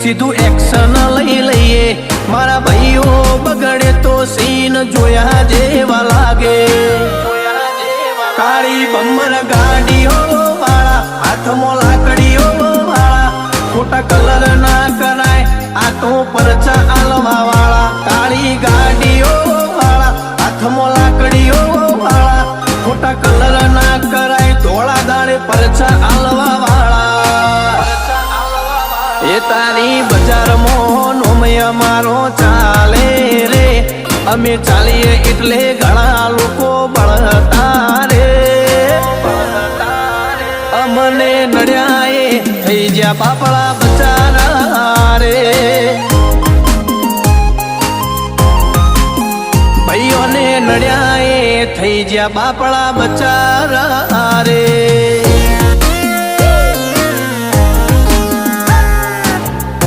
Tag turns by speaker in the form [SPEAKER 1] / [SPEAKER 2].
[SPEAKER 1] સીધું એક્શન લઈ લઈએ મારા ભાઈઓ બગડે તો સીન જોયા જેવા લાગે કાળી બમ્બર ગાડીઓ વાળા હાથમાં લાકડીઓ વાળા ખોટા કલર ના કરાય આ તો પરચા આલવા વાળા કાળી ગાડીઓ વાળા હાથમાં લાકડીઓ વાળા ખોટા કલર ના કરાય ધોળા દાડે પરચા આલવા વાળા એ તારી બજારમાં નોમય મારો ચાલે રે અમે ચાલીએ એટલે ઘણા લોકો બળતા રે અમને નડ્યા થઈ જ્યાં બાપડા બચારા રે ભાઈઓને નડ્યા થઈ જ્યાં બાપડા બચારા રે